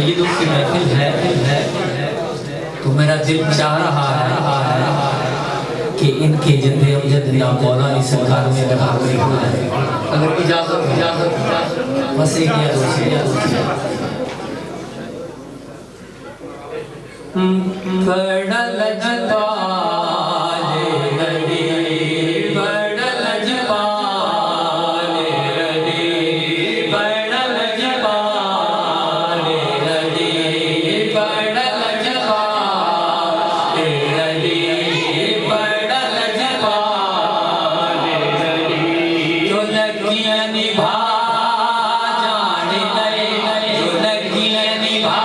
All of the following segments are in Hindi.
सैयदों की महफिल है तो मेरा दिल चाह रहा है कि इनके जिंदे अमजद नाम मौला इस सरकार में लगा अगर इजाजत बस एक या दो बड़ा लजपाल रे बड़ा लजपाल रे बड़ा लजपाल रे बड़ा लजपाल रे बड़ा लजपाल रे जो लड़कियां निभा जाने दे जो लड़कियां निभा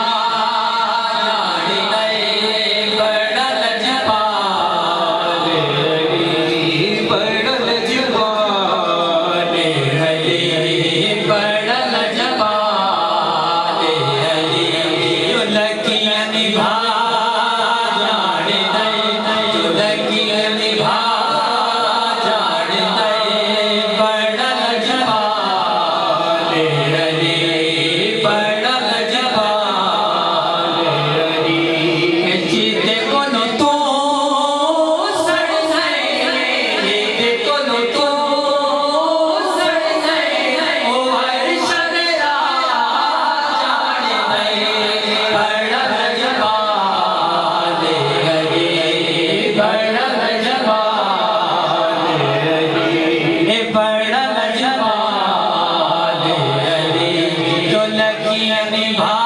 बड़ा लजपाल रे जो लड़कियां निभा